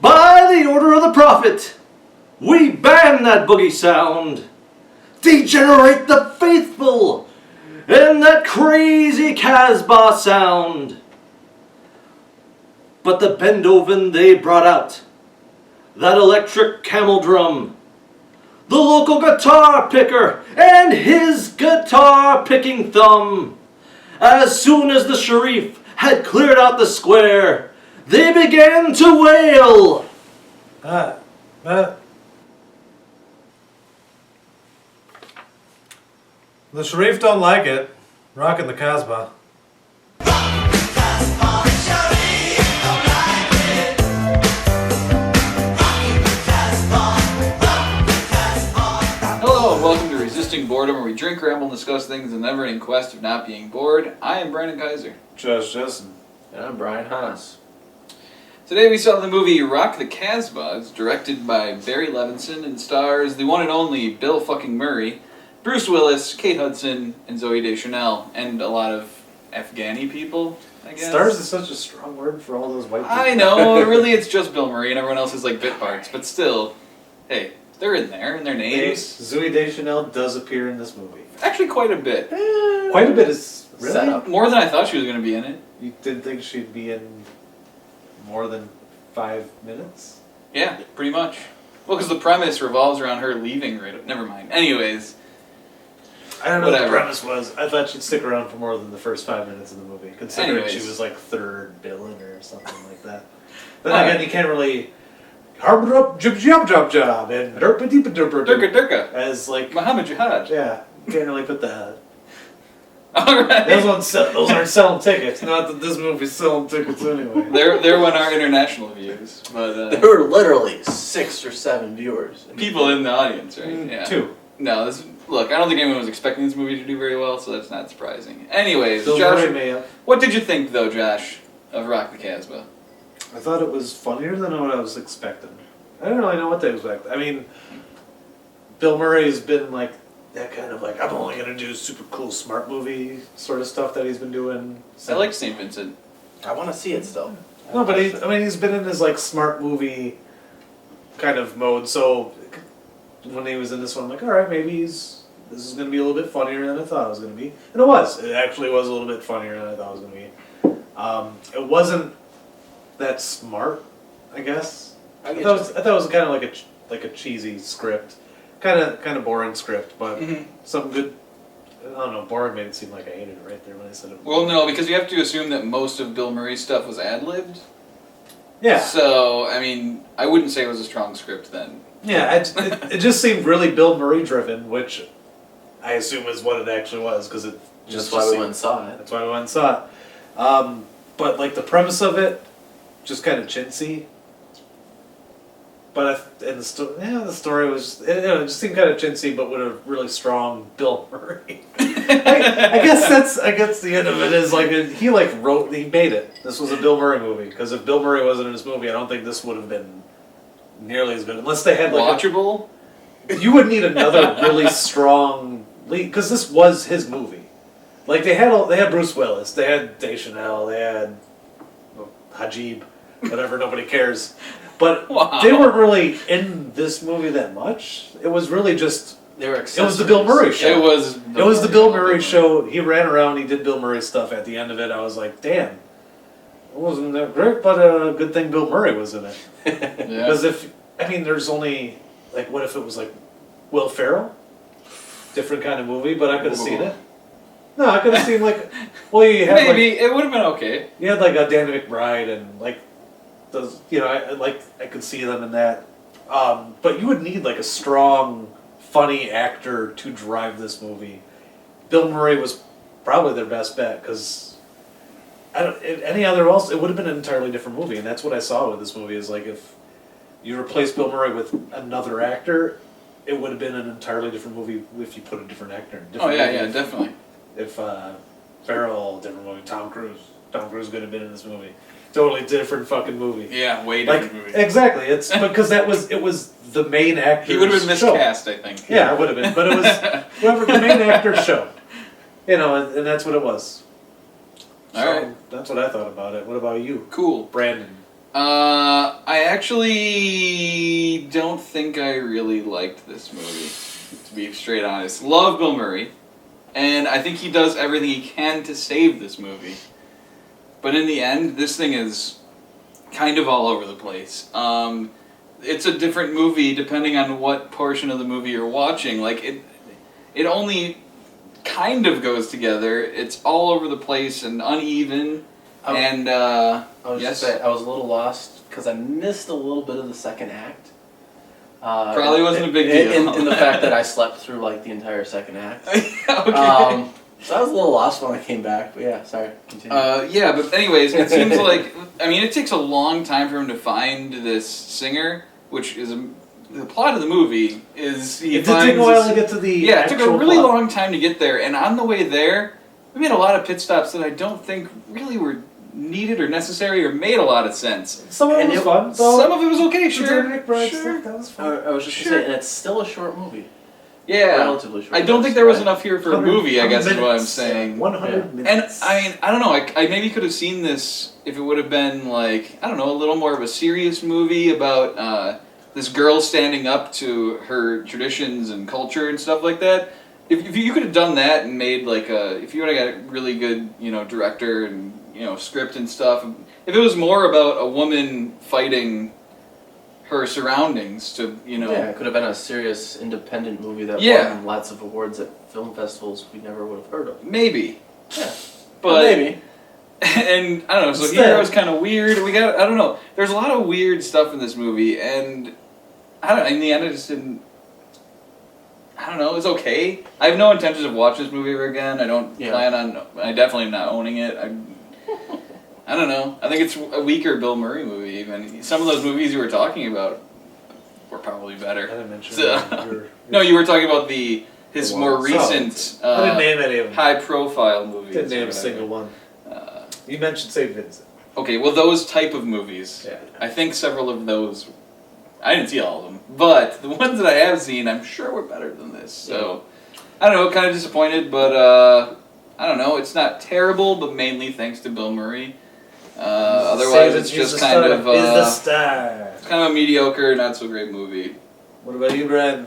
By the order of the Prophet, we ban that boogie sound. Degenerate the faithful in that crazy Kasbah sound. But the Bendoven they brought out, that electric camel drum, the local guitar picker and his guitar picking thumb. As soon as the Sharif had cleared out the square, they began to wail. The Sharif don't like it. Rocking the Kasbah. Hello and welcome to Resisting Boredom, where we drink, ramble, and discuss things in the never-ending quest of not being bored. I am Brandon Kaiser. Josh Jessen. And I'm Brian Haas. Today we saw the movie Rock the Kasbah. It's directed by Barry Levinson and stars the one and only Bill fucking Murray, Bruce Willis, Kate Hudson, and Zooey Deschanel, and a lot of Afghani people, I guess. Stars is such a strong word for all those white people. I know, really it's just Bill Murray and everyone else is like bit parts, but still, hey, they're in there, and their names. Zooey Deschanel does appear in this movie. Actually quite a bit. Quite a bit is really? Set up. More than I thought she was going to be in it. You didn't think she'd be in more than 5 minutes? Yeah, pretty much. Well, because the premise revolves around her leaving right... Never mind. Anyways. I don't know Whatever. what the premise was. I thought she'd stick around for more than the first 5 minutes of the movie, considering Anyways. she was like third villain or something like that. Then again, you can't really harbor up job and derpa deepa derpa Durka. as like Muhammad Jihad. yeah. You can't really put that. Alright. Those aren't selling tickets. Not that this movie's selling tickets anyway. There went our international views. But There were literally 6 or 7 viewers. people in the audience, right? Yeah. 2. No, look, I don't think anyone was expecting this movie to do very well, so that's not surprising. Anyways, Bill Josh, Murray may have. what did you think, though, Josh, of Rock the Kasbah? I thought it was funnier than what I was expecting. I don't really know what to expect. I mean, Bill Murray's been like that kind of like, I'm only going to do super cool smart movie sort of stuff that he's been doing. I like St. Vincent. I want to see it still. No, but he's been in his like smart movie kind of mode, so when he was in this one, I'm like, alright, maybe this is going to be a little bit funnier than I thought it was going to be. And it was. It actually was a little bit funnier than I thought it was going to be. It wasn't that smart, I guess. I thought it was kind of like a cheesy script. Kind of boring script, but some good. I don't know. Boring made it seem like I hated it right there when I said it. Well, no, because you have to assume that most of Bill Murray's stuff was ad-libbed. Yeah. So, I mean, I wouldn't say it was a strong script then. Yeah, it just seemed really Bill Murray driven, which I assume is what it actually was, because it That's why we went and saw it. That's why we went and saw it. But like the premise of it, just kind of chintzy. But the story was it just seemed kind of chintzy, but with a really strong Bill Murray. I guess the end of it is like he made it. This was a Bill Murray movie, because if Bill Murray wasn't in this movie, I don't think this would have been nearly as good, unless they had like Watchable? you would need another really strong lead, because this was his movie. Like they had Bruce Willis, they had Deschanel, they had Hajib, whatever, nobody cares. But Wow. they weren't really in this movie that much. It was really just They were it was the Bill Murray show. It was the Bill Murray show. He ran around, he did Bill Murray stuff. At the end of it, I was like, damn, it wasn't that great, but good thing Bill Murray was in it. Yeah. Because there's only, like, what if it was like Will Ferrell? Different kind of movie, but I could have seen it. No, I could have seen like, well, you had Maybe it would have been okay. you had like a Danny McBride and like those, I could see them in that. But you would need like a strong, funny actor to drive this movie. Bill Murray was probably their best bet, because any other else, it would have been an entirely different movie, and that's what I saw with this movie. Is like if you replace Bill Murray with another actor, it would have been an entirely different movie if you put a different actor in. Oh yeah, definitely. If Ferrell, different movie. Tom Cruise could have been in this movie. Totally different fucking movie. Yeah, way different movie. Exactly. It's because it was the main actor. He would have been miscast, I think. Yeah, it would have been, but it was whoever the main actor show. And that's what it was. All right. That's what I thought about it. What about you, Cool. Brandon? I actually don't think I really liked this movie, to be straight honest. Love Bill Murray, and I think he does everything he can to save this movie. But in the end, this thing is kind of all over the place. It's a different movie depending on what portion of the movie you're watching. Like, it only kind of goes together. It's all over the place and uneven. And I was yes, just saying, I was a little lost because I missed a little bit of the second act. Probably wasn't a big deal. In the fact that I slept through like the entire second act. Okay. So I was a little lost when I came back. But yeah, sorry. Continue. Yeah, but anyways, it seems like, I mean, it takes a long time for him to find this singer, which is the plot of the movie is he It did finds take a while this- to get to the Yeah, it took a actual really plot. long time to get there, and on the way there, we made a lot of pit stops that I don't think really were needed or necessary or made a lot of sense. Some of it And was it- fun. Some of it was okay, the sure. Nick Bride Sure. stuff, that was fun. I was just Sure. gonna say, and it's still a short movie. Yeah. Relatively short. I don't think there was right? enough here for a movie, I guess is what I'm saying. 100 And, minutes. I mean, I don't know, I maybe could have seen this if it would have been, like, I don't know, a little more of a serious movie about this girl standing up to her traditions and culture and stuff like that. If you could have done that and made, like, if you would have got a really good, director and, script and stuff, if it was more about a woman fighting her surroundings to, Yeah, it could have been a serious independent movie that Yeah. won lots of awards at film festivals we never would have heard of. maybe. Yeah. But maybe. And I don't know, so Instead- here was kind of weird. I don't know. There's a lot of weird stuff in this movie, and in the end, I just didn't. I don't know. It was okay. I have no intentions of watching this movie ever again. I don't plan on. I definitely am not owning it. I don't know. I think it's a weaker Bill Murray movie. Even some of those movies you were talking about were probably I better. didn't mention So- that. No, you were talking about his The more ones. recent, I didn't name any of them. high-profile movies. Didn't name or a whatever. single one. You mentioned St. Vincent. Okay, well, those type of movies. Yeah. I think several of those. I didn't see all of them, but the ones that I have seen, I'm sure were better than this. So, I don't know, kind of disappointed, but I don't know. It's not terrible, but mainly thanks to Bill Murray. Otherwise, it's just kind of Is the star. kind of a mediocre, not so great movie. What about you, Brad?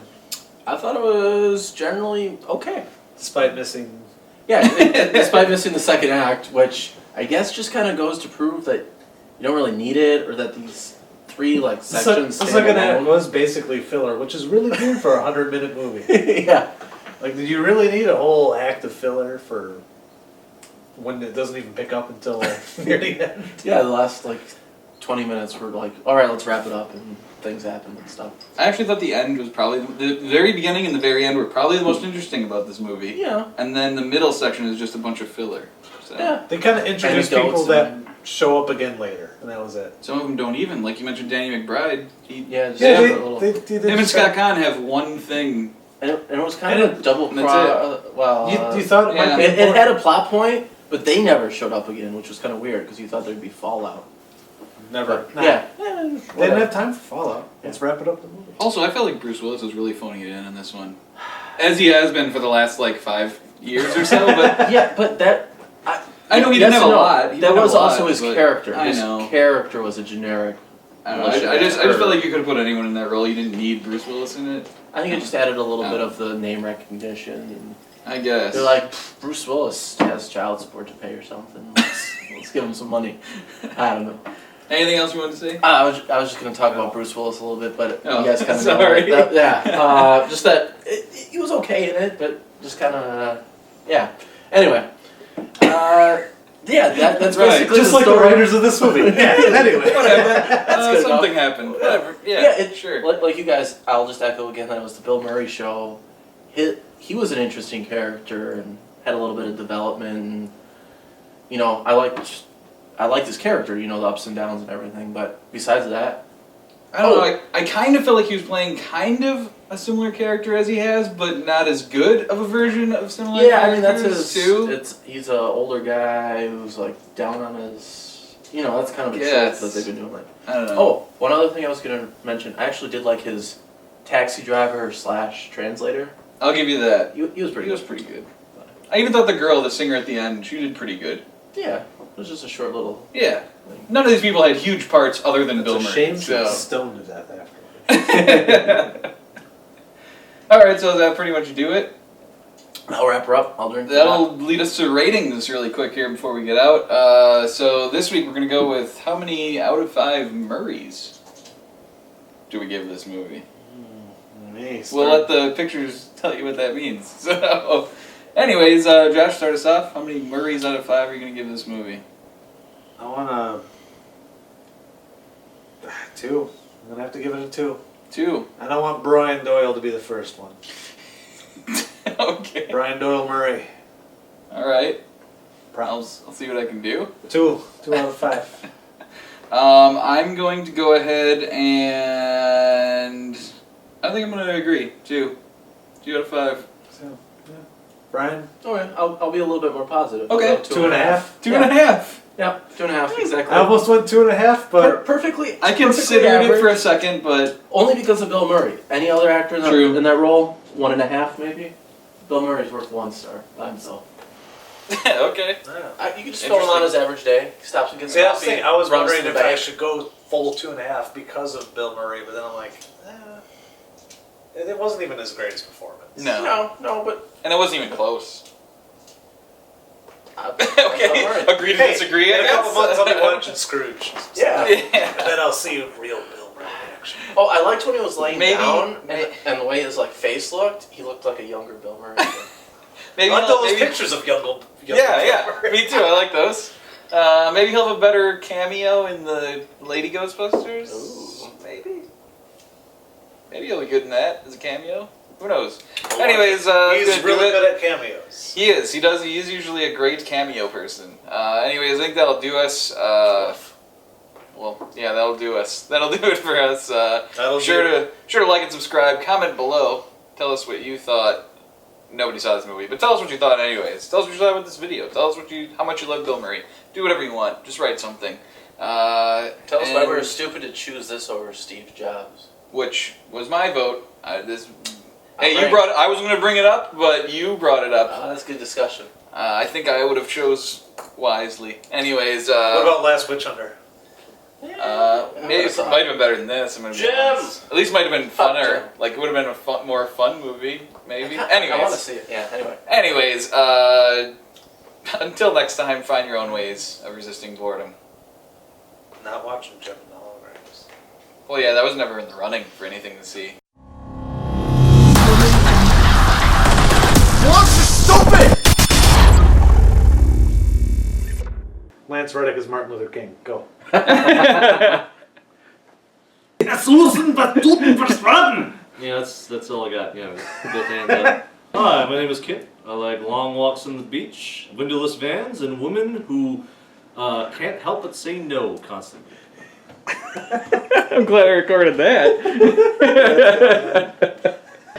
I thought it was generally okay. Despite missing. Yeah, despite missing the second act, which I guess just kind of goes to prove that you don't really need it, or that these three sections The stand second act alone. was basically filler, which is really weird for a 100-minute movie. Yeah. Like, did you really need a whole act of filler for when it doesn't even pick up until near the end? Yeah, the last 20 minutes were like, all right, let's wrap it up, and things happen and stuff. I actually thought the end was probably the very beginning and the very end were probably the most interesting about this movie. Yeah. And then the middle section is just a bunch of filler. So. Yeah. They kind of introduced people Anecdotes that and- show up again later, and that was it. Some of them don't even, like you mentioned, Danny McBride. Yeah, just Yeah, a they, little. they Him and just Scott Conn have one thing. And it was kind of a double and that's You thought it Yeah. might be it had a plot point, but they never showed up again, which was kind of weird because you thought there'd be fallout. never. But, yeah. They didn't have time for Fallout. Let's wrap it up the movie. Also, I felt like Bruce Willis was really phoning it in this one. As he has been for the last, 5 years or so, but Yeah, but that. I know he yes didn't have and a no. lot. He That didn't have was a lot, also his but character. I His know. character was a generic. I don't know. I just felt like you could have put anyone in that role. You didn't need Bruce Willis in it. I think it just added a little Oh. bit of the name recognition. And I guess. they're like, Bruce Willis has child support to pay or something. Let's give him some money. I don't know. Anything else you wanted to say? I was just going to talk about Bruce Willis a little bit, but Oh, you guys kind of sorry. know. Just that he was okay in it, but just kind of, yeah. Anyway. That's Right. basically Just the like the story. writers of this movie. Yeah, anyway. Whatever. good Something enough. happened. Whatever. Yeah. Sure. Sure. Like you guys, I'll just echo again that it was the Bill Murray show. He was an interesting character and had a little bit of development. And, I liked his character. The ups and downs and everything. But besides that, I don't know. I kind of felt like he was playing kind of a similar character as he has, but not as good of a version of similar characters that's his. too. He's an older guy who's down on his. That's kind of a trope Yes. that they've been doing. I don't know. Oh, one other thing I was gonna mention. I actually did like his taxi driver / translator. I'll give you that. He was pretty. He was good. pretty good. I even thought the girl, the singer at the end, she did pretty good. Yeah. It was just a short little. Yeah. None of these people had huge parts other than Bill It's a Murray. shame so. Stone did that after. Alright, so that pretty much do it. I'll wrap her up. I'll drink. That'll lead us to ratings really quick here before we get out. So this week we're going to go with how many out of 5 Murrays do we give this movie? We'll let the pictures tell you what that means. So, anyways, Josh, start us off. How many Murrays out of 5 are you going to give this movie? I want 2. I'm gonna have to give it a 2. 2. I don't want Brian Doyle to be the first one. Okay. Brian Doyle Murray. Alright. I'll Props. see what I can do. 2 out of 5. I'm going to go ahead and I think I'm going to agree. 2. 2 out of 5. So, yeah. Brian? Okay, I'll be a little bit more positive. Okay. I'll go 2.5. 2.5. Yeah, 2.5 exactly. I almost went 2.5, but Perfectly. I perfectly considered it average. for a second, but Only because of Bill Murray. Any other actor in that, True. in that role, 1.5 maybe. Bill Murray's worth 1 star by himself. okay. You can just film him on his average day. He stops and gets see, I was coffee. thinking, I was runs wondering to if the I bank. should go full 2.5 because of Bill Murray, but then I'm like, it wasn't even his greatest performance. No, but And it wasn't even close. okay. Okay. Agree to disagree. In I a couple guess. months, I'll be watching Scrooge. Yeah. And then I'll see real Bill Murray in action. Oh, I liked when he was laying Maybe- down and the way his face looked. He looked like a younger Bill Murray. Maybe I like he'll- those maybe- pictures of young Yeah, Bill Murray. me too. I like those. Maybe he'll have a better cameo in the Lady Ghostbusters. Ooh. Maybe. Maybe he'll be good in that as a cameo. Who knows? Anyways, He's gonna do really it. good at cameos. He is. He does. He is usually a great cameo person. Anyways, I think that'll do us. Well, yeah, that'll do us. That'll do it for us. That'll Sure do to like and subscribe. Comment below. Tell us what you thought. Nobody saw this movie, but tell us what you thought anyways. Tell us what you thought about this video. Tell us how much you love Bill Murray. Do whatever you want. Just write something. Tell us why we were stupid to choose this over Steve Jobs. Which was my vote. Hey, Alright. you brought. I was going to bring it up, but you brought it up. That's good discussion. I think I would have chose wisely. Anyways, What about Last Witch Hunter? maybe it might have been better than this. I'm gonna be Jim! honest. At least it might have been funner. Jim. Like it would have been a more fun movie, maybe. I want to Anyways, see it. Yeah. Anyway. anyways, until next time, find your own ways of resisting boredom. Not watching Jim in the holograms. Well, yeah, that was never in the running for anything to see. Lance Reddick is Martin Luther King. Go. Es müssen was tun verstanden. Yeah, that's all I got. Yeah, both hands up. Hi, my name is Kit. I like long walks on the beach, windowless vans, and women who can't help but say no constantly. I'm glad I recorded that.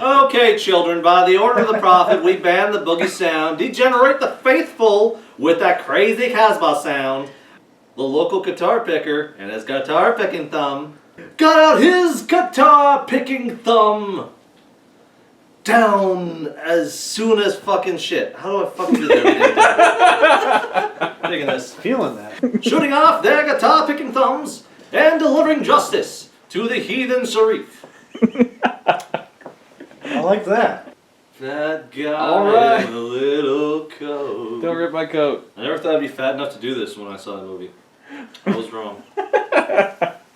Okay, children, by the order of the prophet, we ban the boogie sound, degenerate the faithful with that crazy Kasbah sound. The local guitar picker and his guitar picking thumb got out his guitar picking thumb down as soon as fucking shit. How do I fucking do that? Taking this. Feeling that. Shooting off their guitar picking thumbs and delivering justice to the heathen Sharif. I like that. That guy Alright. in a little coat. Don't rip my coat. I never thought I'd be fat enough to do this when I saw the movie. I was wrong.